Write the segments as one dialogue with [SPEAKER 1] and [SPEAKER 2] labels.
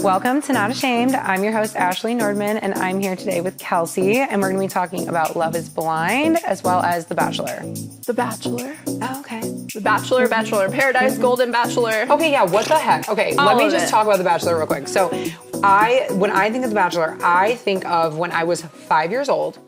[SPEAKER 1] Welcome to Not Ashamed. I'm your host, Ashley Nordman, and I'm here today with Kelsey, and we're going to be talking about Love is Blind, as well as The Bachelor.
[SPEAKER 2] The Bachelor.
[SPEAKER 1] Oh, okay.
[SPEAKER 2] The Bachelor, Bachelor in Paradise, Golden Bachelor.
[SPEAKER 1] Okay, yeah, what the heck? Okay, let me just talk about The Bachelor real quick. So, when I think of The Bachelor, I think of when I was 5 years old,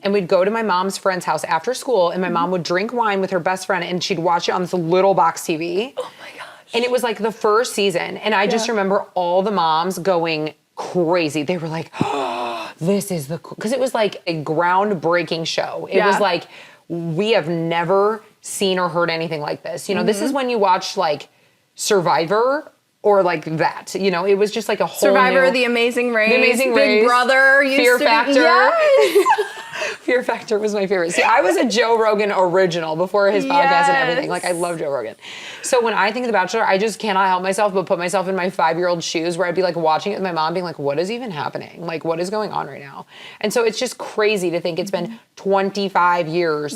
[SPEAKER 1] and we'd go to my mom's friend's house after school, and my mom would drink wine with her best friend, and she'd watch it on this little box TV.
[SPEAKER 2] Oh my gosh.
[SPEAKER 1] And it was like the first season, and I just remember all the moms going crazy. They were like, oh, this is because it was like a groundbreaking show. It was like, we have never seen or heard anything like this. You know, this is when you watch like Survivor or like that. You know, it was just like a whole
[SPEAKER 2] Survivor, The Amazing Race, Big Brother,
[SPEAKER 1] Fear Factor.
[SPEAKER 2] Yes.
[SPEAKER 1] Fear Factor was my favorite. See, I was a Joe Rogan original before his podcast and everything. Like, I love Joe Rogan. So when I think of The Bachelor, I just cannot help myself but put myself in my 5-year-old shoes where I'd be like watching it with my mom being like, what is even happening? Like, what is going on right now? And so it's just crazy to think it's been 25 years.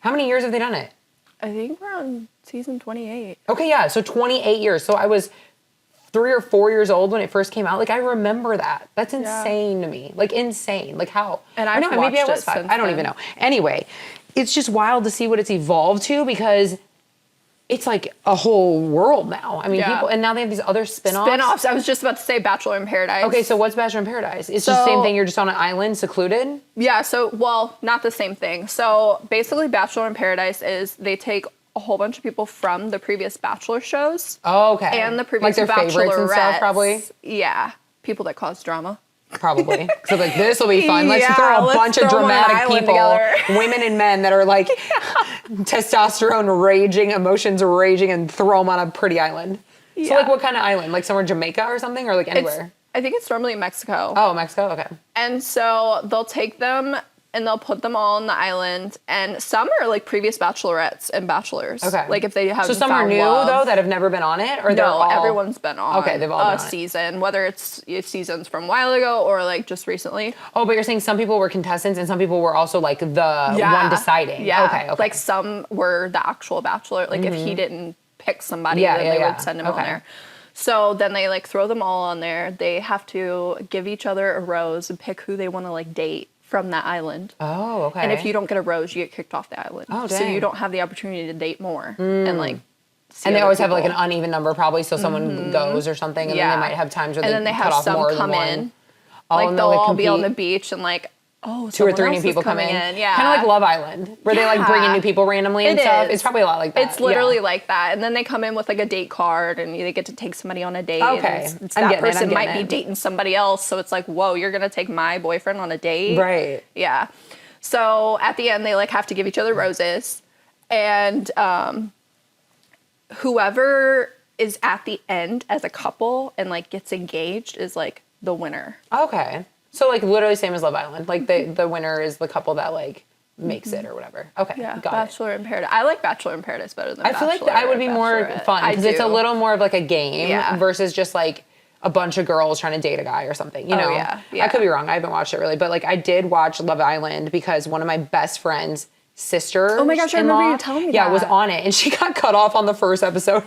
[SPEAKER 1] How many years have they done it?
[SPEAKER 2] I think we're on season 28.
[SPEAKER 1] Okay, yeah, so 28 years. So I was 3 or 4 years old when it first came out. Like, I remember that. That's insane to me. Like, insane. Like, how?
[SPEAKER 2] And I've watched
[SPEAKER 1] maybe I was
[SPEAKER 2] it
[SPEAKER 1] 5.
[SPEAKER 2] since
[SPEAKER 1] I don't
[SPEAKER 2] then.
[SPEAKER 1] even know. Anyway, it's just wild to see what it's evolved to because it's like a whole world now. I mean, people, and now they have these other spin-offs.
[SPEAKER 2] Spin-offs. I was just about to say Bachelor in Paradise.
[SPEAKER 1] Okay, so what's Bachelor in Paradise? It's just the same thing. You're just on an island, secluded?
[SPEAKER 2] Yeah, so, well, not the same thing. So basically Bachelor in Paradise is they take a whole bunch of people from the previous Bachelor shows.
[SPEAKER 1] Oh, okay.
[SPEAKER 2] And the previous
[SPEAKER 1] like their favorites and stuff, probably?
[SPEAKER 2] Yeah. People that cause drama.
[SPEAKER 1] Probably. So like, this will be fun. Let's
[SPEAKER 2] Yeah,
[SPEAKER 1] throw a
[SPEAKER 2] let's
[SPEAKER 1] bunch of
[SPEAKER 2] throw 'em on an
[SPEAKER 1] dramatic
[SPEAKER 2] island
[SPEAKER 1] people,
[SPEAKER 2] together.
[SPEAKER 1] women and men that are like testosterone raging, emotions raging, and throw them on a pretty island. So like, what kind of island? Like somewhere Jamaica or something, or like anywhere?
[SPEAKER 2] I think it's normally Mexico.
[SPEAKER 1] Oh, Mexico? Okay.
[SPEAKER 2] And so they'll take them and they'll put them all on the island. And some are like previous bachelorettes and bachelors.
[SPEAKER 1] Okay.
[SPEAKER 2] Like if they have
[SPEAKER 1] So some are new though that have never been on it, or they're all...
[SPEAKER 2] everyone's been on.
[SPEAKER 1] Okay, they've all been
[SPEAKER 2] a
[SPEAKER 1] on it.
[SPEAKER 2] season, whether it's seasons from a while ago or like just recently.
[SPEAKER 1] Oh, but you're saying some people were contestants and some people were also like the one deciding.
[SPEAKER 2] Yeah.
[SPEAKER 1] Okay.
[SPEAKER 2] Like some were the actual bachelor. Like if he didn't pick somebody, then they would send him on there. So then they like throw them all on there. They have to give each other a rose and pick who they want to like date from that island.
[SPEAKER 1] Oh, okay.
[SPEAKER 2] And if you don't get a rose, you get kicked off the island.
[SPEAKER 1] Oh,
[SPEAKER 2] so
[SPEAKER 1] dang.
[SPEAKER 2] you don't have the opportunity to date more and like see
[SPEAKER 1] And they
[SPEAKER 2] other
[SPEAKER 1] always have like an
[SPEAKER 2] people.
[SPEAKER 1] uneven number probably, so someone goes or something, and then they might have times where
[SPEAKER 2] and then they
[SPEAKER 1] cut
[SPEAKER 2] have
[SPEAKER 1] off
[SPEAKER 2] some
[SPEAKER 1] more
[SPEAKER 2] come
[SPEAKER 1] than one.
[SPEAKER 2] in.
[SPEAKER 1] Oh,
[SPEAKER 2] Like
[SPEAKER 1] and
[SPEAKER 2] they'll
[SPEAKER 1] like
[SPEAKER 2] all be on the
[SPEAKER 1] compete.
[SPEAKER 2] beach and like, oh,
[SPEAKER 1] 2 or 3
[SPEAKER 2] someone
[SPEAKER 1] new
[SPEAKER 2] else
[SPEAKER 1] people
[SPEAKER 2] is
[SPEAKER 1] come
[SPEAKER 2] coming
[SPEAKER 1] in.
[SPEAKER 2] Yeah.
[SPEAKER 1] Kind of like Love Island, where they like bring in new people randomly and
[SPEAKER 2] It
[SPEAKER 1] stuff.
[SPEAKER 2] is.
[SPEAKER 1] It's probably a lot like that.
[SPEAKER 2] It's literally like that. And then they come in with like a date card and they get to take somebody on a date.
[SPEAKER 1] Okay.
[SPEAKER 2] And it's
[SPEAKER 1] I'm
[SPEAKER 2] that
[SPEAKER 1] getting it, I'm
[SPEAKER 2] person might
[SPEAKER 1] getting
[SPEAKER 2] be
[SPEAKER 1] it.
[SPEAKER 2] dating somebody else. So it's like, whoa, you're going to take my boyfriend on a date?
[SPEAKER 1] Right.
[SPEAKER 2] Yeah. So at the end, they like have to give each other roses. And whoever is at the end as a couple and like gets engaged is like the winner.
[SPEAKER 1] Okay. So like literally same as Love Island. Like the winner is the couple that like makes it or whatever. Okay.
[SPEAKER 2] Yeah,
[SPEAKER 1] Got
[SPEAKER 2] Bachelor in Paradise. I like Bachelor in Paradise better than
[SPEAKER 1] it. I feel like
[SPEAKER 2] Bachelor
[SPEAKER 1] I would be
[SPEAKER 2] or
[SPEAKER 1] more
[SPEAKER 2] Bachelorette.
[SPEAKER 1] fun because it's a
[SPEAKER 2] do.
[SPEAKER 1] little more of like a game
[SPEAKER 2] Yeah.
[SPEAKER 1] versus just like a bunch of girls trying to date a guy or something, you know?
[SPEAKER 2] yeah,
[SPEAKER 1] I
[SPEAKER 2] yeah.
[SPEAKER 1] could be wrong. I haven't watched it really, but like I did watch Love Island because one of my best friends' sister.
[SPEAKER 2] Oh my gosh, I remember you telling me
[SPEAKER 1] Yeah,
[SPEAKER 2] that.
[SPEAKER 1] was on it and she got cut off on the first episode.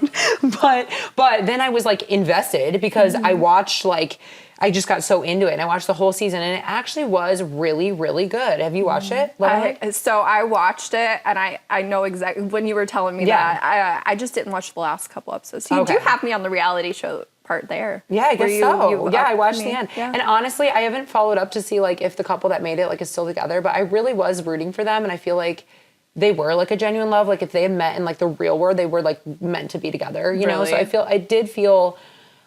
[SPEAKER 1] but then I was like invested because I watched like I just got so into it and I watched the whole season and it actually was really, really good. Have you watched it?
[SPEAKER 2] So I watched it and I know exactly when you were telling me that. I just didn't watch the last couple episodes. So you do have me on the reality show part there.
[SPEAKER 1] Yeah, I guess so. Yeah, I watched the end.
[SPEAKER 2] Yeah.
[SPEAKER 1] And honestly, I haven't followed up to see like if the couple that made it like is still together, but I really was rooting for them and I feel like they were like a genuine love. Like if they had met in like the real world, they were like meant to be together, you know? So I did feel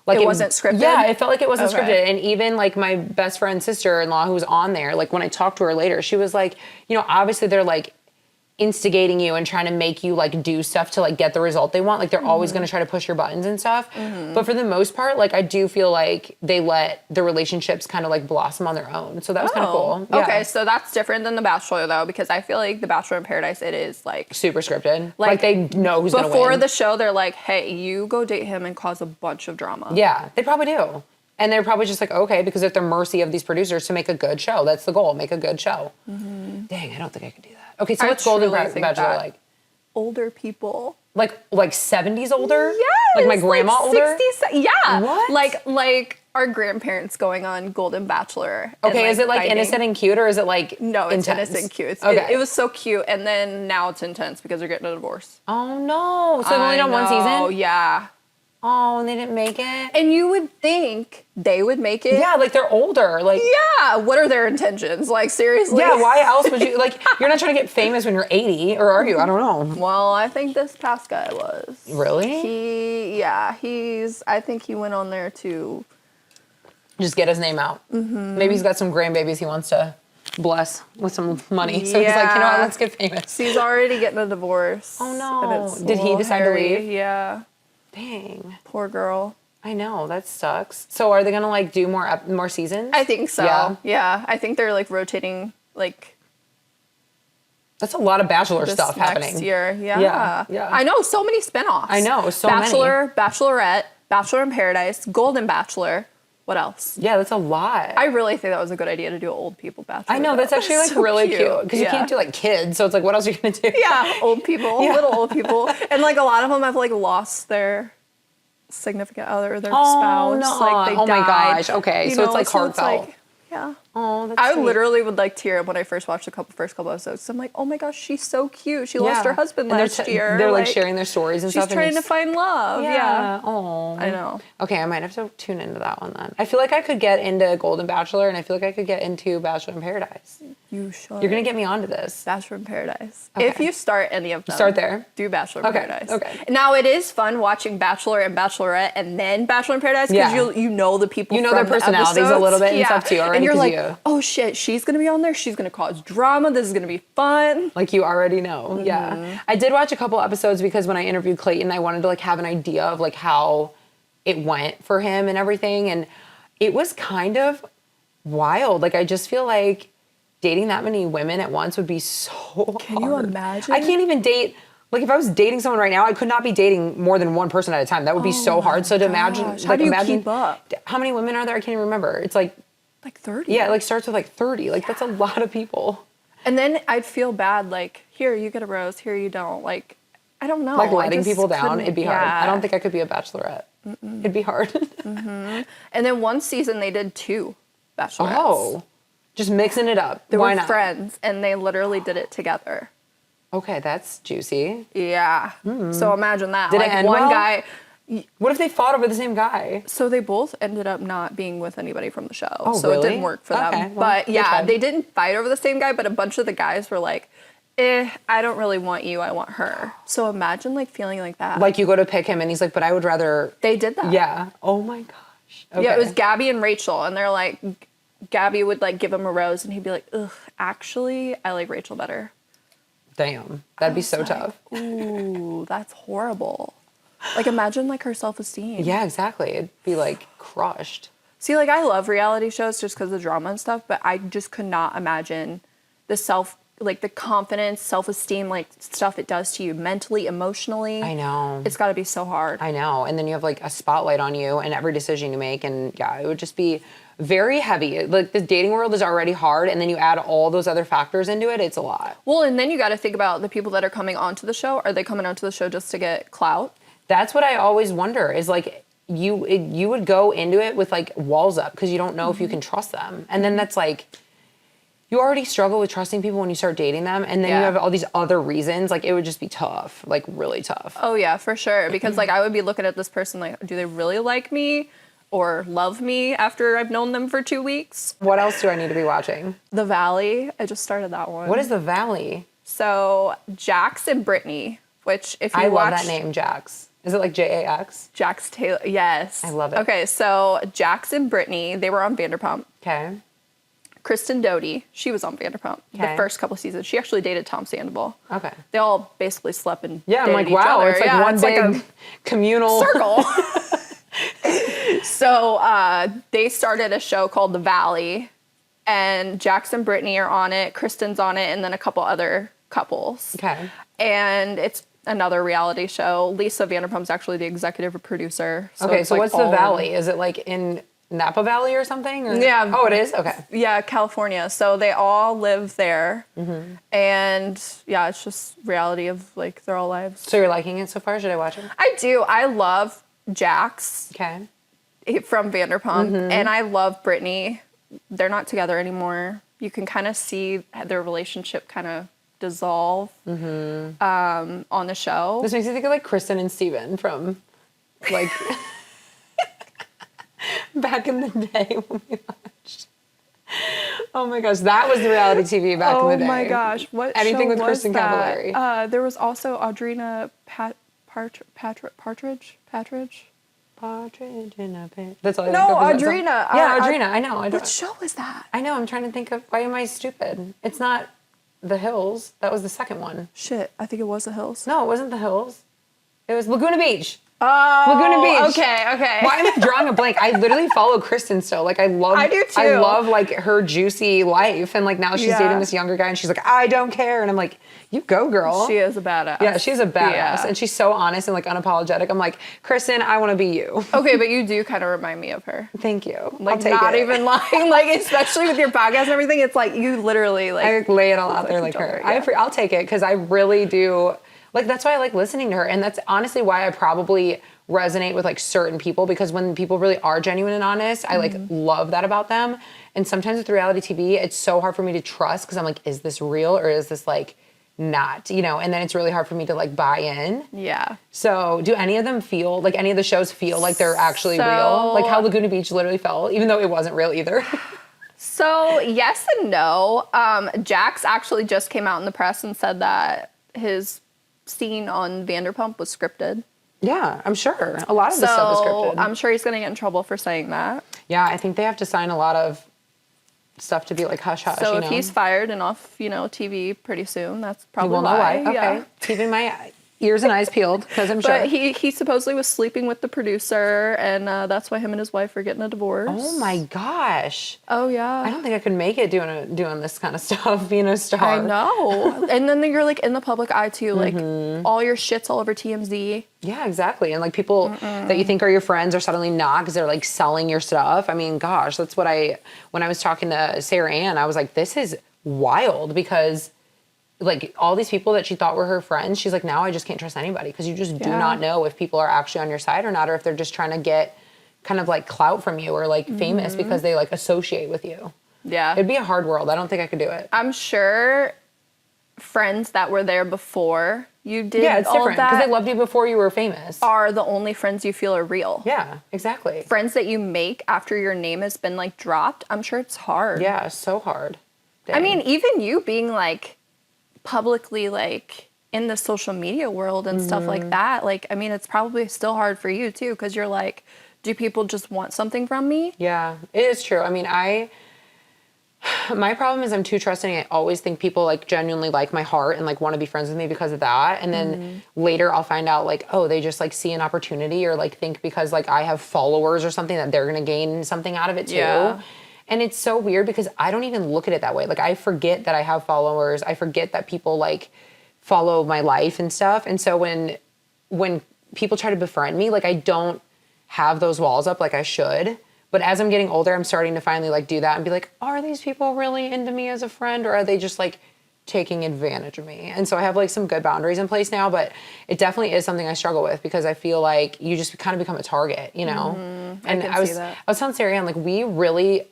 [SPEAKER 1] like
[SPEAKER 2] it wasn't scripted?
[SPEAKER 1] Yeah, it felt like it wasn't scripted. And even like my best friend's sister-in-law who was on there, like when I talked to her later, she was like, you know, obviously they're like instigating you and trying to make you like do stuff to like get the result they want. Like they're always going to try to push your buttons and stuff. But for the most part, like I do feel like they let the relationships kind of like blossom on their own. So that was kind of cool. Yeah.
[SPEAKER 2] Okay, so that's different than The Bachelor though, because I feel like The Bachelor in Paradise, it is like
[SPEAKER 1] super scripted. Like they know who's going to win.
[SPEAKER 2] before the show, they're like, hey, you go date him and cause a bunch of drama.
[SPEAKER 1] Yeah, they probably do. And they're probably just like, okay, because they're at the mercy of these producers to make a good show. That's the goal, make a good show. Dang, I don't think I could do that. Okay, so what's Golden Bachelor like?
[SPEAKER 2] Older people.
[SPEAKER 1] Like 70s older?
[SPEAKER 2] Yes.
[SPEAKER 1] Like my grandma older?
[SPEAKER 2] 60s, yeah.
[SPEAKER 1] What?
[SPEAKER 2] Like our grandparents going on Golden Bachelor. And,
[SPEAKER 1] Okay, is it like
[SPEAKER 2] fighting.
[SPEAKER 1] innocent and cute, or is it like
[SPEAKER 2] No, it's
[SPEAKER 1] intense?
[SPEAKER 2] innocent and cute.
[SPEAKER 1] Okay.
[SPEAKER 2] It was so cute, and then now it's intense because they're getting a divorce.
[SPEAKER 1] Oh no! So they've only done one season.
[SPEAKER 2] Oh yeah.
[SPEAKER 1] Oh, and they didn't make it.
[SPEAKER 2] And you would think they would make it.
[SPEAKER 1] Yeah, like they're older. Like
[SPEAKER 2] Yeah. What are their intentions? Like seriously?
[SPEAKER 1] yeah, why else would you like? You're not trying to get famous when you're 80, or are you? I don't know.
[SPEAKER 2] Well, I think this past guy was.
[SPEAKER 1] Really?
[SPEAKER 2] I think he went on there to
[SPEAKER 1] Just get his name out. Maybe he's got some grandbabies he wants to bless with some money. So he's like, you know what? Let's get famous.
[SPEAKER 2] He's already getting a divorce.
[SPEAKER 1] Oh
[SPEAKER 2] and
[SPEAKER 1] no!
[SPEAKER 2] it's a
[SPEAKER 1] Did he
[SPEAKER 2] little
[SPEAKER 1] decide
[SPEAKER 2] hairy.
[SPEAKER 1] to leave?
[SPEAKER 2] Yeah.
[SPEAKER 1] Dang.
[SPEAKER 2] Poor girl.
[SPEAKER 1] I know, that sucks. So are they gonna like do more seasons?
[SPEAKER 2] I think so.
[SPEAKER 1] Yeah.
[SPEAKER 2] Yeah. I think they're like rotating like
[SPEAKER 1] That's a lot of Bachelor
[SPEAKER 2] this
[SPEAKER 1] stuff
[SPEAKER 2] next
[SPEAKER 1] happening.
[SPEAKER 2] year. Yeah.
[SPEAKER 1] Yeah.
[SPEAKER 2] I know, so many spinoffs.
[SPEAKER 1] I know, so many.
[SPEAKER 2] Bachelor, Bachelorette, Bachelor in Paradise, Golden Bachelor. What else?
[SPEAKER 1] Yeah, that's a lot.
[SPEAKER 2] I really think that was a good idea to do an old people Bachelor.
[SPEAKER 1] I know, that's actually like
[SPEAKER 2] So
[SPEAKER 1] really cute. Because you
[SPEAKER 2] Yeah.
[SPEAKER 1] can't do like kids, so it's like, what else are you gonna do?
[SPEAKER 2] Yeah, old people,
[SPEAKER 1] Yeah.
[SPEAKER 2] little old people. And like a lot of them have like lost their significant other, their
[SPEAKER 1] Oh,
[SPEAKER 2] spouse.
[SPEAKER 1] no.
[SPEAKER 2] Like they
[SPEAKER 1] Oh my
[SPEAKER 2] died.
[SPEAKER 1] gosh, okay,
[SPEAKER 2] You
[SPEAKER 1] so it's,
[SPEAKER 2] know,
[SPEAKER 1] like, heartfelt.
[SPEAKER 2] yeah.
[SPEAKER 1] Oh, that's
[SPEAKER 2] I
[SPEAKER 1] sweet.
[SPEAKER 2] literally would like tear up when I first watched the first couple episodes. I'm like, oh my gosh, she's so cute. She lost her husband
[SPEAKER 1] And
[SPEAKER 2] last year.
[SPEAKER 1] They're like sharing their stories and
[SPEAKER 2] She's
[SPEAKER 1] stuff. and
[SPEAKER 2] trying to
[SPEAKER 1] it's-
[SPEAKER 2] find love. Yeah.
[SPEAKER 1] Oh.
[SPEAKER 2] I know.
[SPEAKER 1] Okay, I might have to tune into that one then. I feel like I could get into Golden Bachelor, and I feel like I could get into Bachelor in Paradise.
[SPEAKER 2] You should.
[SPEAKER 1] You're gonna get me onto this.
[SPEAKER 2] Bachelor in Paradise.
[SPEAKER 1] Okay.
[SPEAKER 2] If you start any of them,
[SPEAKER 1] Start there.
[SPEAKER 2] Do Bachelor in
[SPEAKER 1] Okay,
[SPEAKER 2] Paradise.
[SPEAKER 1] okay.
[SPEAKER 2] Now it is fun watching Bachelor and Bachelorette and then Bachelor in Paradise because
[SPEAKER 1] Yeah.
[SPEAKER 2] you know the people.
[SPEAKER 1] You know
[SPEAKER 2] from
[SPEAKER 1] their
[SPEAKER 2] the
[SPEAKER 1] personalities a
[SPEAKER 2] episodes.
[SPEAKER 1] little bit and stuff too already,
[SPEAKER 2] And you're
[SPEAKER 1] 'cause
[SPEAKER 2] like,
[SPEAKER 1] you-
[SPEAKER 2] oh shit, she's gonna be on there. She's gonna cause drama. This is gonna be fun.
[SPEAKER 1] Like you already know. Yeah. I did watch a couple episodes because when I interviewed Clayton, I wanted to like have an idea of like how it went for him and everything. And it was kind of wild. Like I just feel like dating that many women at once would be so hard.
[SPEAKER 2] Can you imagine?
[SPEAKER 1] I can't even date. Like if I was dating someone right now, I could not be dating more than one person at a time. That would be so hard. So to imagine,
[SPEAKER 2] gosh. How
[SPEAKER 1] like
[SPEAKER 2] do you
[SPEAKER 1] imagine
[SPEAKER 2] keep up?
[SPEAKER 1] how many women are there? I can't even remember. It's like,
[SPEAKER 2] Like 30.
[SPEAKER 1] yeah, it like starts with like 30. Like that's a lot of people.
[SPEAKER 2] And then I'd feel bad. Like here you get a rose, here you don't. Like I don't know.
[SPEAKER 1] Like
[SPEAKER 2] I
[SPEAKER 1] letting
[SPEAKER 2] just
[SPEAKER 1] people down,
[SPEAKER 2] couldn't-
[SPEAKER 1] it'd be hard.
[SPEAKER 2] yeah.
[SPEAKER 1] I don't think I could be a bachelorette. It'd be hard.
[SPEAKER 2] And then one season they did 2 bachelorettes.
[SPEAKER 1] Oh, just mixing it up.
[SPEAKER 2] They
[SPEAKER 1] Why
[SPEAKER 2] were
[SPEAKER 1] not?
[SPEAKER 2] friends, and they literally did it together.
[SPEAKER 1] Okay, that's juicy.
[SPEAKER 2] Yeah. So imagine that.
[SPEAKER 1] Did it
[SPEAKER 2] like
[SPEAKER 1] end
[SPEAKER 2] one
[SPEAKER 1] well?
[SPEAKER 2] guy.
[SPEAKER 1] What if they fought over the same guy?
[SPEAKER 2] So they both ended up not being with anybody from the show.
[SPEAKER 1] Oh,
[SPEAKER 2] so
[SPEAKER 1] really?
[SPEAKER 2] it didn't work for them.
[SPEAKER 1] Okay, well,
[SPEAKER 2] but
[SPEAKER 1] they
[SPEAKER 2] yeah,
[SPEAKER 1] tried.
[SPEAKER 2] they didn't fight over the same guy, but a bunch of the guys were like, I don't really want you, I want her. So imagine like feeling like that.
[SPEAKER 1] Like you go to pick him and he's like, but I would rather.
[SPEAKER 2] they did that.
[SPEAKER 1] Yeah. Oh my gosh. Okay.
[SPEAKER 2] Yeah, it was Gabby and Rachel, and they're like, Gabby would like give him a rose, and he'd be like, ugh, actually, I like Rachel better.
[SPEAKER 1] Damn. That'd be so tough.
[SPEAKER 2] Ooh, that's horrible. Like imagine like her self-esteem.
[SPEAKER 1] Yeah, exactly. It'd be like crushed.
[SPEAKER 2] See, like I love reality shows just because of the drama and stuff, but I just could not imagine the confidence, self-esteem, like stuff it does to you mentally, emotionally.
[SPEAKER 1] I know.
[SPEAKER 2] It's got to be so hard.
[SPEAKER 1] I know. And then you have like a spotlight on you and every decision you make. And yeah, it would just be very heavy. Like the dating world is already hard. And then you add all those other factors into it. It's a lot.
[SPEAKER 2] Well, and then you got to think about the people that are coming onto the show. Are they coming onto the show just to get clout?
[SPEAKER 1] That's what I always wonder is like you would go into it with like walls up because you don't know if you can trust them. And then that's like, you already struggle with trusting people when you start dating them. And then you have all these other reasons. Like it would just be tough, like really tough.
[SPEAKER 2] Oh yeah, for sure. Because like I would be looking at this person like, do they really like me or love me after I've known them for 2 weeks?
[SPEAKER 1] What else do I need to be watching?
[SPEAKER 2] The Valley. I just started that one.
[SPEAKER 1] What is the Valley?
[SPEAKER 2] So Jax and Brittany, which if you
[SPEAKER 1] I
[SPEAKER 2] watch
[SPEAKER 1] love that name, Jax. Is it like Jax?
[SPEAKER 2] Jax Taylor, yes.
[SPEAKER 1] I love it.
[SPEAKER 2] Okay, so Jax and Brittany, they were on Vanderpump.
[SPEAKER 1] Okay.
[SPEAKER 2] Kristen Doty, she was on Vanderpump the
[SPEAKER 1] Okay.
[SPEAKER 2] first couple seasons. She actually dated Tom Sandoval.
[SPEAKER 1] Okay.
[SPEAKER 2] They all basically slept and
[SPEAKER 1] Yeah, I'm
[SPEAKER 2] dated
[SPEAKER 1] like,
[SPEAKER 2] each
[SPEAKER 1] wow,
[SPEAKER 2] other.
[SPEAKER 1] it's like
[SPEAKER 2] Yeah,
[SPEAKER 1] one
[SPEAKER 2] it's
[SPEAKER 1] big
[SPEAKER 2] like a
[SPEAKER 1] communal
[SPEAKER 2] circle. So they started a show called The Valley, and Jax and Brittany are on it, Kristen's on it, and then a couple other couples.
[SPEAKER 1] Okay.
[SPEAKER 2] And it's another reality show. Lisa Vanderpump's actually the executive producer.
[SPEAKER 1] Okay,
[SPEAKER 2] it's
[SPEAKER 1] so
[SPEAKER 2] like
[SPEAKER 1] what's the
[SPEAKER 2] all
[SPEAKER 1] Valley? Is it like in Napa Valley or something? Or?
[SPEAKER 2] Yeah.
[SPEAKER 1] Oh, it is? Okay.
[SPEAKER 2] Yeah, California. So they all live there.
[SPEAKER 1] Mm-hmm.
[SPEAKER 2] And yeah, it's just reality of like their all lives.
[SPEAKER 1] So you're liking it so far? Should I watch it?
[SPEAKER 2] I do. I love Jax.
[SPEAKER 1] Okay.
[SPEAKER 2] from Vanderpump, and I love Brittany. They're not together anymore. You can kind of see their relationship kind of dissolve on the show.
[SPEAKER 1] This makes me think of like Kristen and Steven from like back in the day when we watched. Oh my gosh, that was the reality TV back in the day.
[SPEAKER 2] Oh my gosh, what
[SPEAKER 1] Anything
[SPEAKER 2] show
[SPEAKER 1] with
[SPEAKER 2] was
[SPEAKER 1] Kristen
[SPEAKER 2] that?
[SPEAKER 1] Cavallari.
[SPEAKER 2] There was also Audrina Partridge.
[SPEAKER 1] Partridge in a pit. That's all I
[SPEAKER 2] No,
[SPEAKER 1] think of is that song.
[SPEAKER 2] Audrina.
[SPEAKER 1] Yeah, Audrina. I know.
[SPEAKER 2] What show was that?
[SPEAKER 1] I know. I'm trying to think of. Why am I stupid? It's not The Hills. That was the second one.
[SPEAKER 2] Shit, I think it was The Hills.
[SPEAKER 1] No, it wasn't The Hills. It was Laguna Beach.
[SPEAKER 2] Oh,
[SPEAKER 1] Laguna Beach.
[SPEAKER 2] Okay.
[SPEAKER 1] Why am I drawing a blank? I literally follow Kristen still. Like I
[SPEAKER 2] do too.
[SPEAKER 1] I love like her juicy life, and like now she's dating this younger guy, and she's like, I don't care, and I'm like, you go, girl.
[SPEAKER 2] She is a badass.
[SPEAKER 1] Yeah, she's a badass, and she's so honest and like unapologetic. I'm like, Kristen, I want to be you.
[SPEAKER 2] Okay, but you do kind of remind me of her.
[SPEAKER 1] Thank you.
[SPEAKER 2] Like
[SPEAKER 1] I'll take
[SPEAKER 2] not
[SPEAKER 1] it.
[SPEAKER 2] even lying. Like especially with your podcast and everything, it's like you literally like
[SPEAKER 1] I lay it all out there like her.
[SPEAKER 2] Yeah.
[SPEAKER 1] I'll take it because I really do. Like that's why I like listening to her, and that's honestly why I probably resonate with like certain people, because when people really are genuine and honest, I like love that about them. And sometimes with reality TV, it's so hard for me to trust because I'm like, is this real or is this like not? You know, and then it's really hard for me to like buy in.
[SPEAKER 2] Yeah.
[SPEAKER 1] So do any of them feel like any of the shows feel like they're actually real? Like how Laguna Beach literally felt, even though it wasn't real either.
[SPEAKER 2] So yes and no. Jax actually just came out in the press and said that his scene on Vanderpump was scripted.
[SPEAKER 1] Yeah, I'm sure. A lot of this stuff is scripted.
[SPEAKER 2] I'm sure he's going to get in trouble for saying that.
[SPEAKER 1] Yeah, I think they have to sign a lot of stuff to be like hush hush.
[SPEAKER 2] So if he's fired and off, TV pretty soon, that's probably
[SPEAKER 1] you will know why. Okay,
[SPEAKER 2] Yeah.
[SPEAKER 1] keeping my ears and eyes peeled because I'm sure.
[SPEAKER 2] But he supposedly was sleeping with the producer, and that's why him and his wife are getting a divorce.
[SPEAKER 1] Oh my gosh.
[SPEAKER 2] Oh yeah.
[SPEAKER 1] I don't think I could make it doing this kind of stuff, being a star.
[SPEAKER 2] I know. And then you're like in the public eye too, like all your shit's all over TMZ.
[SPEAKER 1] Yeah, exactly. And like people that you think are your friends are suddenly not because they're like selling your stuff. I mean, gosh, that's what when I was talking to Sarah Ann, I was like, this is wild because like all these people that she thought were her friends, she's like, now I just can't trust anybody because you just do not know if people are actually on your side or not, or if they're just trying to get kind of like clout from you or like famous because they like associate with you.
[SPEAKER 2] Yeah.
[SPEAKER 1] It'd be a hard world. I don't think I could do it.
[SPEAKER 2] I'm sure friends that were there before you did
[SPEAKER 1] it's
[SPEAKER 2] all
[SPEAKER 1] different
[SPEAKER 2] that
[SPEAKER 1] because they loved you before you were famous.
[SPEAKER 2] are the only friends you feel are real.
[SPEAKER 1] Yeah, exactly.
[SPEAKER 2] Friends that you make after your name has been like dropped, I'm sure it's hard.
[SPEAKER 1] Yeah, so hard. Dang.
[SPEAKER 2] I mean, even you being like publicly like in the social media world and stuff like that, like, I mean, it's probably still hard for you too because you're like, do people just want something from me?
[SPEAKER 1] Yeah, it is true. I mean, my problem is I'm too trusting. I always think people like genuinely like my heart and like want to be friends with me because of that. And then later I'll find out like, oh, they just like see an opportunity or like think because like I have followers or something that they're going to gain something out of it too.
[SPEAKER 2] Yeah.
[SPEAKER 1] And it's so weird because I don't even look at it that way. Like I forget that I have followers. I forget that people like follow my life and stuff. And so when people try to befriend me, like I don't have those walls up like I should. But as I'm getting older, I'm starting to finally like do that and be like, are these people really into me as a friend or are they just like taking advantage of me? And so I have like some good boundaries in place now, but it definitely is something I struggle with because I feel like you just kind of become a target, you know? And I was telling Sarah Ann, like we really,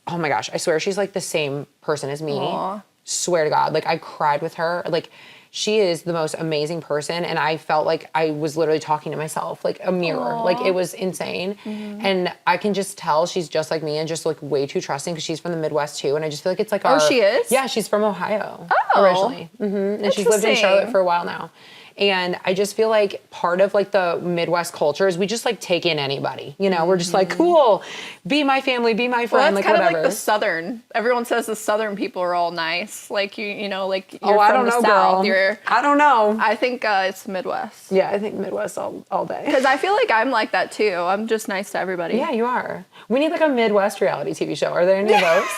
[SPEAKER 1] oh my gosh, I swear she's like the same person as me.
[SPEAKER 2] Aww.
[SPEAKER 1] Swear to God. Like I cried with her. Like she is the most amazing person. And I felt like I was literally talking to myself, like a mirror.
[SPEAKER 2] Aww.
[SPEAKER 1] Like it was insane. And I can just tell she's just like me and just like way too trusting because she's from the Midwest too. And I just feel like it's like
[SPEAKER 2] she is?
[SPEAKER 1] Yeah, she's from Ohio originally. And she's lived in
[SPEAKER 2] Interesting.
[SPEAKER 1] Charlotte for a while now. And I just feel like part of like the Midwest culture is we just like take in anybody, you know, we're just like, cool, be my family, be my friend,
[SPEAKER 2] Well, that's
[SPEAKER 1] like
[SPEAKER 2] kind
[SPEAKER 1] whatever.
[SPEAKER 2] of like the Southern. Everyone says the Southern people are all nice. Like you know, like you're
[SPEAKER 1] I
[SPEAKER 2] from
[SPEAKER 1] don't
[SPEAKER 2] the
[SPEAKER 1] know,
[SPEAKER 2] South.
[SPEAKER 1] girl. I don't know.
[SPEAKER 2] I think it's Midwest.
[SPEAKER 1] Yeah, I think Midwest all day.
[SPEAKER 2] Because I feel like I'm like that too. I'm just nice to everybody.
[SPEAKER 1] Yeah, you are. We need like a Midwest reality TV show. Are there any of those?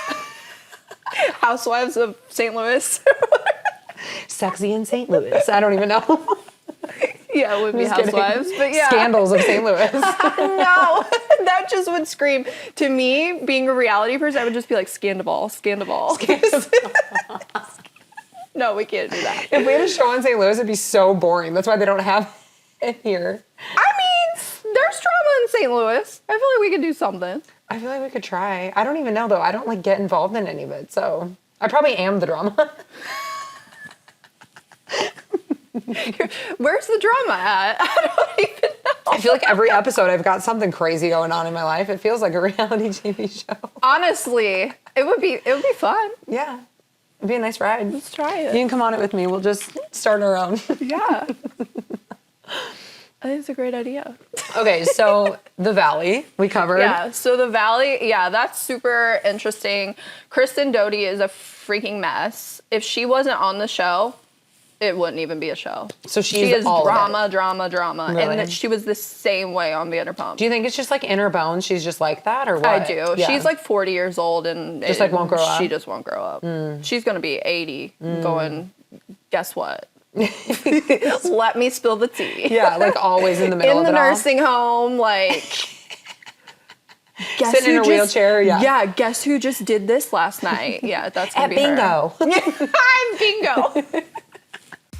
[SPEAKER 2] Housewives of St. Louis.
[SPEAKER 1] Sexy in St. Louis. I don't even know.
[SPEAKER 2] Yeah, it would be
[SPEAKER 1] Just kidding.
[SPEAKER 2] Housewives. But yeah.
[SPEAKER 1] Scandals of St. Louis.
[SPEAKER 2] No, that just would scream. To me, being a reality person, I would just be like, Scandival. No, we can't do that.
[SPEAKER 1] If we had a show in St. Louis, it'd be so boring. That's why they don't have it here.
[SPEAKER 2] I mean, there's drama in St. Louis. I feel like we could do something.
[SPEAKER 1] I feel like we could try. I don't even know, though. I don't, like, get involved in any of it, so I probably am the drama.
[SPEAKER 2] Where's the drama at? I don't even know.
[SPEAKER 1] I feel like every episode I've got something crazy going on in my life. It feels like a reality TV show.
[SPEAKER 2] Honestly, it would be fun.
[SPEAKER 1] Yeah. It'd be a nice ride.
[SPEAKER 2] Let's try it.
[SPEAKER 1] You can come on it with me. We'll just start our own.
[SPEAKER 2] Yeah. I think it's a great idea.
[SPEAKER 1] Okay, so the Valley we covered.
[SPEAKER 2] Yeah, so the Valley, that's super interesting. Kristen Doty is a freaking mess. If she wasn't on the show, it wouldn't even be a show.
[SPEAKER 1] So
[SPEAKER 2] she is
[SPEAKER 1] all
[SPEAKER 2] drama.
[SPEAKER 1] Really?
[SPEAKER 2] And that she was the same way on Vanderpump.
[SPEAKER 1] Do you think it's just like in her bones? She's just like that, or what?
[SPEAKER 2] I do.
[SPEAKER 1] Yeah.
[SPEAKER 2] She's like 40 years old and
[SPEAKER 1] just like won't grow up.
[SPEAKER 2] She just won't grow up. She's gonna be 80, going. Guess what? Let me spill the tea.
[SPEAKER 1] Yeah, like always in the middle
[SPEAKER 2] in
[SPEAKER 1] of
[SPEAKER 2] the
[SPEAKER 1] it
[SPEAKER 2] nursing home, like. Guess
[SPEAKER 1] sitting in a wheelchair. Yeah.
[SPEAKER 2] Yeah. Guess who just did this last night? Yeah, that's gonna
[SPEAKER 1] at
[SPEAKER 2] be
[SPEAKER 1] bingo.
[SPEAKER 2] Her. I'm bingo.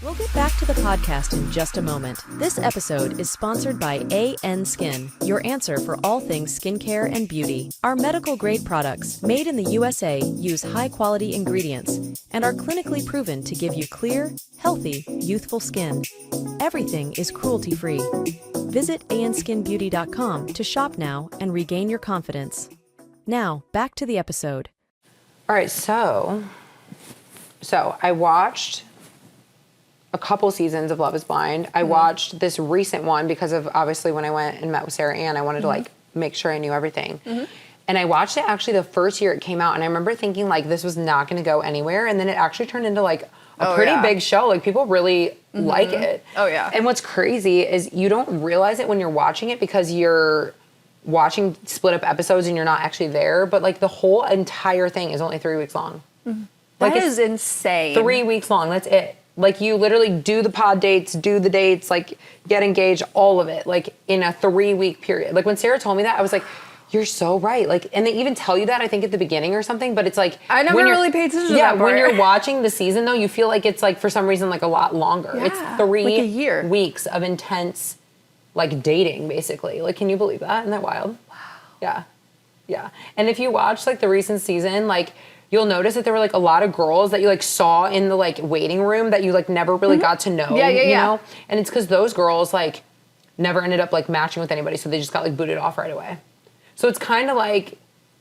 [SPEAKER 3] We'll get back to the podcast in just a moment. This episode is sponsored by AN Skin, your answer for all things skincare and beauty. Our medical-grade products, made in the USA, use high-quality ingredients and are clinically proven to give you clear, healthy, youthful skin. Everything is cruelty-free. Visit anskinbeauty.com to shop now and regain your confidence. Now, back to the episode.
[SPEAKER 1] All right, so I watched a couple seasons of Love is Blind. I watched this recent one because of obviously when I went and met with Sarah Ann, I wanted to like make sure I knew everything. And I watched it actually the first year it came out, and I remember thinking like this was not going to go anywhere, and then it actually turned into like a pretty big show. Like people really like it.
[SPEAKER 2] Oh yeah.
[SPEAKER 1] And what's crazy is you don't realize it when you're watching it because you're watching split up episodes and you're not actually there, but like the whole entire thing is only 3 weeks long.
[SPEAKER 2] That is insane.
[SPEAKER 1] 3 weeks long, that's it. Like you literally do the pod dates, do the dates, like get engaged, all of it, like in a 3 week period. Like when Sarah told me that, I was like, you're so right. Like, and they even tell you that I think at the beginning or something, but it's like,
[SPEAKER 2] I never really paid attention to that part.
[SPEAKER 1] When you're watching the season though, you feel like it's like for some reason, like a lot longer.
[SPEAKER 2] Yeah,
[SPEAKER 1] it's 3
[SPEAKER 2] like a year.
[SPEAKER 1] weeks of intense like dating basically. Like, can you believe that? Isn't that wild? Wow. Yeah. Yeah. And if you watch like the recent season, like, you'll notice that there were like a lot of girls that you like saw in the like waiting room that you like never really got to know. You know? And it's because those girls like never ended up like matching with anybody, so they just got like booted off right away. So it's kind of like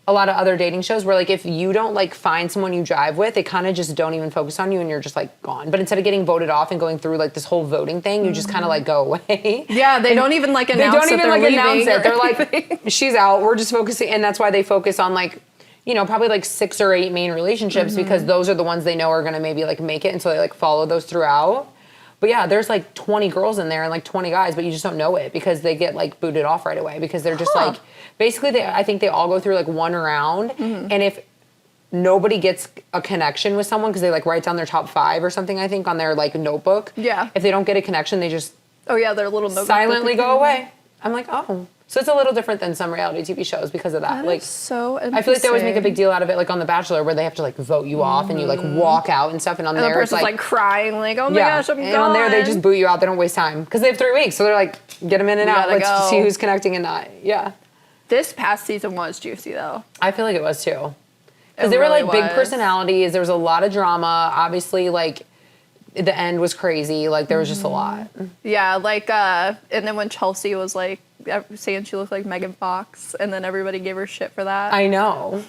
[SPEAKER 1] a lot of other dating shows where like if you don't like find someone you jive with, they kind of just don't even focus on you and you're just like gone. But instead of getting voted off and going through like this whole voting thing, you just kind of like go away.
[SPEAKER 2] Yeah, they don't even like announce
[SPEAKER 1] They don't even like announce it. They're
[SPEAKER 2] anything.
[SPEAKER 1] like, she's out. We're just focusing, and that's why they focus on like, you know, probably like 6 or 8 main relationships because those are the ones they know are gonna maybe like make it, and so they like follow those throughout. But yeah, there's like 20 girls in there and like 20 guys, but you just don't know it because they get like booted off right away because they're just like, basically I think they all go through like one round, and if nobody gets a connection with someone because they like write down their top 5 or something, I think on their like notebook.
[SPEAKER 2] Yeah.
[SPEAKER 1] If they don't get a connection, they just
[SPEAKER 2] their little notebook
[SPEAKER 1] silently go away. I'm like, oh. So it's a little different than some reality TV shows because of that.
[SPEAKER 2] That
[SPEAKER 1] like,
[SPEAKER 2] is so interesting.
[SPEAKER 1] I feel like they always make a big deal out of it, like on The Bachelor, where they have to like vote you off and you like walk out and stuff. And on
[SPEAKER 2] and
[SPEAKER 1] there,
[SPEAKER 2] the
[SPEAKER 1] it's
[SPEAKER 2] person's like crying, like, oh my gosh, I'm
[SPEAKER 1] and
[SPEAKER 2] gone.
[SPEAKER 1] on there, they just boot you out. They don't waste time because they have 3 weeks. So they're like, get them in and out. Let's see who's connecting and not. Yeah.
[SPEAKER 2] This past season was juicy though.
[SPEAKER 1] I feel like it was too. Because they were like big personalities. There was a lot of drama. Obviously, like the end was crazy. Like there was just a lot.
[SPEAKER 2] Yeah, like, and then when Chelsea was like saying she looked like Megan Fox, and then everybody gave her shit for that.
[SPEAKER 1] I know.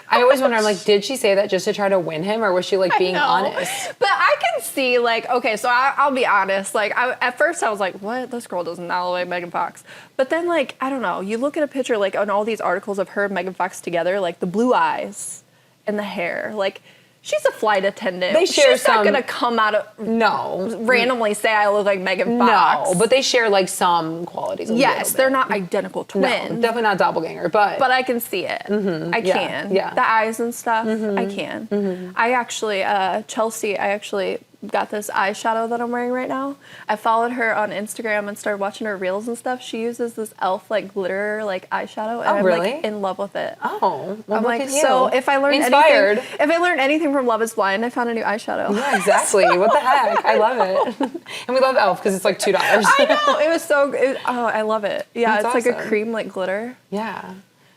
[SPEAKER 1] I always wonder, I'm like, did she say that just to try to win him, or was she like being honest?
[SPEAKER 2] But I can see, like, okay, so I'll be honest. Like, at first I was like, what? This girl does not look like Megan Fox. But then, like, I don't know. You look at a picture, like, on all these articles of her and Megan Fox together, like the blue eyes and the hair, like. She's a flight attendant. She's not gonna come out of randomly say I look like Megan Fox.
[SPEAKER 1] No, but they share like some qualities.
[SPEAKER 2] Yes, they're not identical twins.
[SPEAKER 1] No, definitely not doppelganger, but
[SPEAKER 2] I can see it. I can.
[SPEAKER 1] Yeah.
[SPEAKER 2] The eyes and stuff. I can. I actually, Chelsea. I actually got this eyeshadow that I'm wearing right now. I followed her on Instagram and started watching her reels and stuff. She uses this e.l.f. like glitter like eyeshadow, and I'm like in love with it.
[SPEAKER 1] Oh, well,
[SPEAKER 2] I'm
[SPEAKER 1] look
[SPEAKER 2] like,
[SPEAKER 1] at you.
[SPEAKER 2] so if I learned anything from Love Is Blind, I found a new eyeshadow.
[SPEAKER 1] Yeah, exactly. What the heck? I love it. And we love e.l.f. because it's like $2.
[SPEAKER 2] I know, it was so good. Oh, I love it. Yeah,
[SPEAKER 1] That's
[SPEAKER 2] it's like
[SPEAKER 1] awesome.
[SPEAKER 2] a cream like glitter.
[SPEAKER 1] Yeah.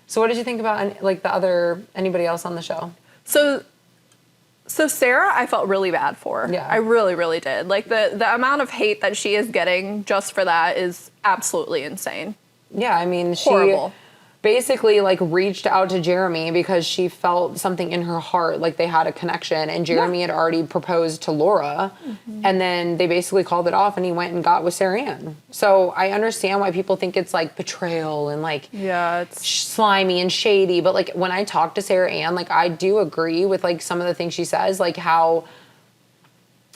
[SPEAKER 1] So what did you think about like anybody else on the show?
[SPEAKER 2] So Sarah, I felt really bad for.
[SPEAKER 1] Yeah.
[SPEAKER 2] I really, really did. Like the amount of hate that she is getting just for that is absolutely insane.
[SPEAKER 1] Yeah, I mean,
[SPEAKER 2] Horrible.
[SPEAKER 1] she basically like reached out to Jeremy because she felt something in her heart, like they had a connection, and Jeremy had already proposed to Laura, and then they basically called it off, and he went and got with Sarah Ann. So I understand why people think it's like betrayal and like
[SPEAKER 2] it's
[SPEAKER 1] slimy and shady, but like when I talk to Sarah Ann, like I do agree with like some of the things she says, like how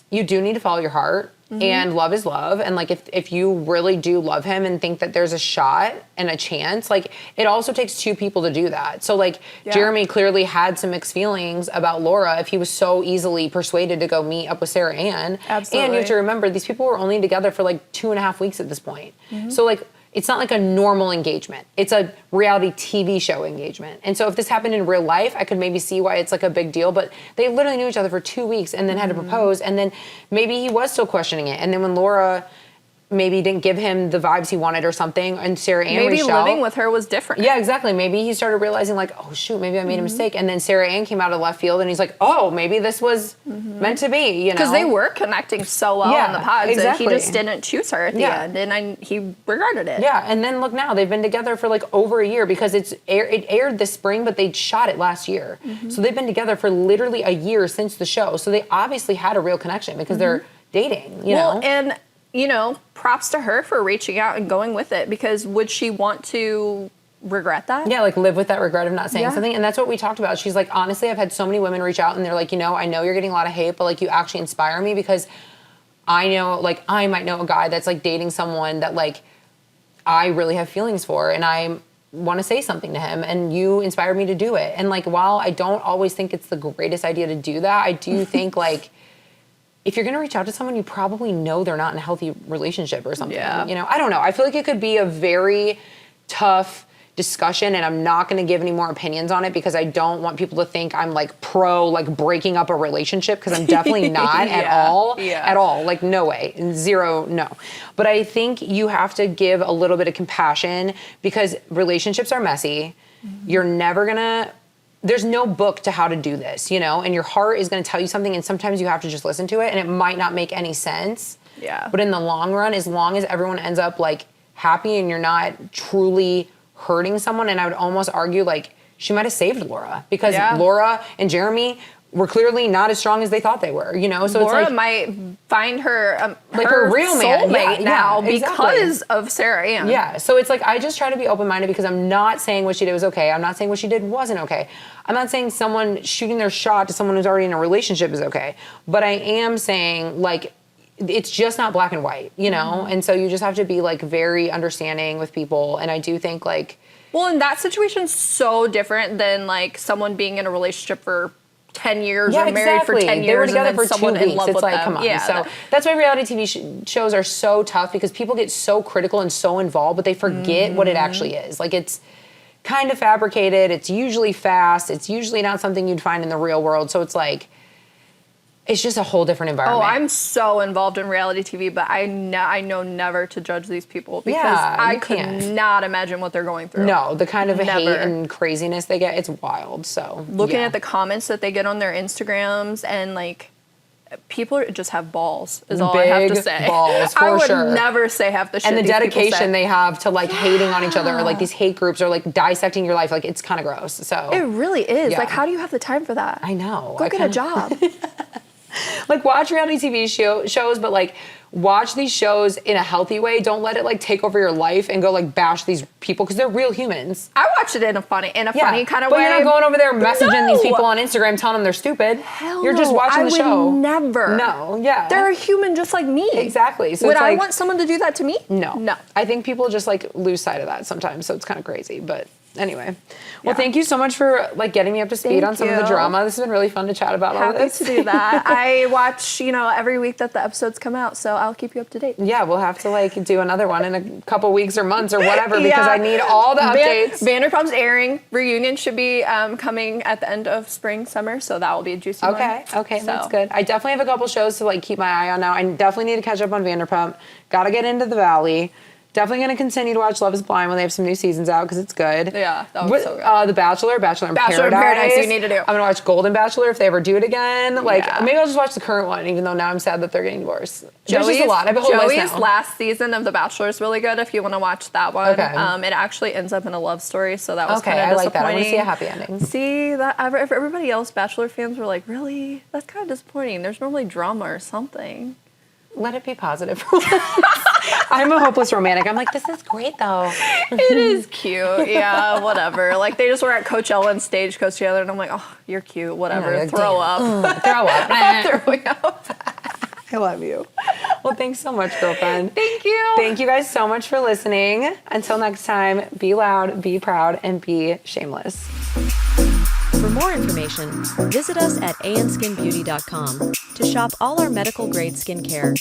[SPEAKER 1] you do need to follow your heart. And love is love. And like if you really do love him and think that there's a shot and a chance, like it also takes two people to do that. So like Jeremy clearly had some mixed feelings about Laura if he was so easily persuaded to go meet up with Sarah Ann.
[SPEAKER 2] Absolutely.
[SPEAKER 1] And you have to remember, these people were only together for like 2.5 weeks at this point. So like it's not like a normal engagement. It's a reality TV show engagement. And so if this happened in real life, I could maybe see why it's like a big deal. But they literally knew each other for 2 weeks and then had to propose. And then maybe he was still questioning it. And then when Laura maybe didn't give him the vibes he wanted or something, and Sarah Ann reached out.
[SPEAKER 2] Maybe living with her was different.
[SPEAKER 1] Yeah, exactly. Maybe he started realizing like, oh shoot, maybe I made a mistake. And then Sarah Ann came out of left field and he's like, oh, maybe this was meant to be, you know?
[SPEAKER 2] Because they were connecting so well on the pods,
[SPEAKER 1] exactly.
[SPEAKER 2] and he just didn't choose her at the end, and he regretted it.
[SPEAKER 1] Yeah, and then look now, they've been together for like over a year because it aired this spring, but they shot it last year. So they've been together for literally a year since the show. So they obviously had a real connection because they're dating, you know?
[SPEAKER 2] And you know, props to her for reaching out and going with it, because would she want to regret that?
[SPEAKER 1] Yeah, like live with that regret of not saying something. And that's what we talked about. She's like, honestly, I've had so many women reach out and they're like, you know, I know you're getting a lot of hate, but like you actually inspire me because I know, like I might know a guy that's like dating someone that like I really have feelings for, and I want to say something to him, and you inspired me to do it. And like, while I don't always think it's the greatest idea to do that, I do think like, if you're going to reach out to someone, you probably know they're not in a healthy relationship or something.
[SPEAKER 2] Yeah.
[SPEAKER 1] You know, I don't know. I feel like it could be a very tough discussion, and I'm not going to give any more opinions on it because I don't want people to think I'm like pro like breaking up a relationship, because I'm definitely not at all. At all. Like no way. Zero, no. But I think you have to give a little bit of compassion, because relationships are messy. You're never going to... There's no book to how to do this, you know, and your heart is going to tell you something, and sometimes you have to just listen to it, and it might not make any sense.
[SPEAKER 2] Yeah.
[SPEAKER 1] But in the long run, as long as everyone ends up like happy and you're not truly hurting someone, and I would almost argue like she might have saved Laura, because Laura and Jeremy were clearly not as strong as they thought they were, you know? So
[SPEAKER 2] Laura
[SPEAKER 1] it's like,
[SPEAKER 2] might find her
[SPEAKER 1] like her real man
[SPEAKER 2] soulmate now
[SPEAKER 1] exactly.
[SPEAKER 2] because of Sarah Ann.
[SPEAKER 1] Yeah, so it's like I just try to be open-minded, because I'm not saying what she did was okay. I'm not saying what she did wasn't okay. I'm not saying someone shooting their shot to someone who's already in a relationship is okay. But I am saying like it's just not black and white, you know? And so you just have to be like very understanding with people. And I do think like...
[SPEAKER 2] Well, in that situation's so different than like someone being in a relationship for 10 years or married for 10 years.
[SPEAKER 1] They were together
[SPEAKER 2] and then
[SPEAKER 1] for 2
[SPEAKER 2] someone
[SPEAKER 1] weeks.
[SPEAKER 2] in love
[SPEAKER 1] It's
[SPEAKER 2] with
[SPEAKER 1] like,
[SPEAKER 2] them.
[SPEAKER 1] come on.
[SPEAKER 2] Yeah,
[SPEAKER 1] So that's why reality TV shows are so tough, because people get so critical and so involved, but they forget what it actually is. Like it's kind of fabricated. It's usually fast. It's usually not something you'd find in the real world. So it's like, it's just a whole different environment.
[SPEAKER 2] Oh, I'm so involved in reality TV, but I know never to judge these people, because I could not imagine what they're going through.
[SPEAKER 1] No, the kind of hate and craziness they get, it's wild. So
[SPEAKER 2] looking at the comments that they get on their Instagrams, and like people just have balls is all I have to say.
[SPEAKER 1] Balls, for
[SPEAKER 2] I would
[SPEAKER 1] sure.
[SPEAKER 2] never say half the shit.
[SPEAKER 1] And the
[SPEAKER 2] these people
[SPEAKER 1] dedication
[SPEAKER 2] say.
[SPEAKER 1] they have to like hating on each other, or like these hate groups, or like dissecting your life, like it's kind of gross. So
[SPEAKER 2] it really is. Like, how do you have the time for that?
[SPEAKER 1] I know.
[SPEAKER 2] Go get a job.
[SPEAKER 1] Like watch reality TV shows, but like watch these shows in a healthy way. Don't let it like take over your life and go like bash these people, because they're real humans.
[SPEAKER 2] I watch it in a funny kind of way.
[SPEAKER 1] But you're not going over there messaging these people on Instagram telling them they're stupid. You're just watching the show.
[SPEAKER 2] I would never.
[SPEAKER 1] No, yeah.
[SPEAKER 2] They're a human just like me.
[SPEAKER 1] Exactly. So
[SPEAKER 2] would
[SPEAKER 1] it's
[SPEAKER 2] I
[SPEAKER 1] like,
[SPEAKER 2] want someone to do that to me?
[SPEAKER 1] No.
[SPEAKER 2] No.
[SPEAKER 1] I think people just like lose sight of that sometimes, so it's kind of crazy, but Anyway, well, thank you so much for like getting me up to speed on some of the drama. This has been really fun to chat about all this.
[SPEAKER 2] Happy to do that. I watch, every week that the episodes come out, so I'll keep you up to date.
[SPEAKER 1] Yeah, we'll have to like do another one in a couple weeks or months or whatever because I need all the updates.
[SPEAKER 2] Vanderpump's airing. Reunion should be coming at the end of spring, summer, so that will be a juicy one.
[SPEAKER 1] Okay, that's good. I definitely have a couple shows to like keep my eye on now. I definitely need to catch up on Vanderpump. Got to get into the Valley. Definitely going to continue to watch Love is Blind when they have some new seasons out because it's good.
[SPEAKER 2] Yeah, that was so good.
[SPEAKER 1] The Bachelor in Paradise.
[SPEAKER 2] You need to do.
[SPEAKER 1] I'm going to watch Golden Bachelor if they ever do it again. Maybe I'll just watch the current one, even though now I'm sad that they're getting divorced. There's just a lot. I have a whole list
[SPEAKER 2] Joey's
[SPEAKER 1] now.
[SPEAKER 2] last season of The Bachelor is really good if you want to watch that one.
[SPEAKER 1] Okay.
[SPEAKER 2] It actually ends up in a love story, so that was kind of
[SPEAKER 1] I like that. I
[SPEAKER 2] disappointing.
[SPEAKER 1] want to see a happy ending.
[SPEAKER 2] See, that if everybody else, Bachelor fans were like, really? That's kind of disappointing. There's normally drama or something.
[SPEAKER 1] Let it be positive. I'm a hopeless romantic. I'm like, this is great though.
[SPEAKER 2] It is cute. Yeah, whatever. Like they just were at Coachella and Stagecoach together, and I'm like, oh, you're cute. Whatever.
[SPEAKER 1] Like,
[SPEAKER 2] throw up.
[SPEAKER 1] Throw up.
[SPEAKER 2] Throwing up.
[SPEAKER 1] I love you. Well, thanks so much, girlfriend.
[SPEAKER 2] Thank you.
[SPEAKER 1] Thank you guys so much for listening. Until next time, be loud, be proud, and be shameless.
[SPEAKER 3] For more information, visit us at anskinbeauty.com to shop all our medical grade skincare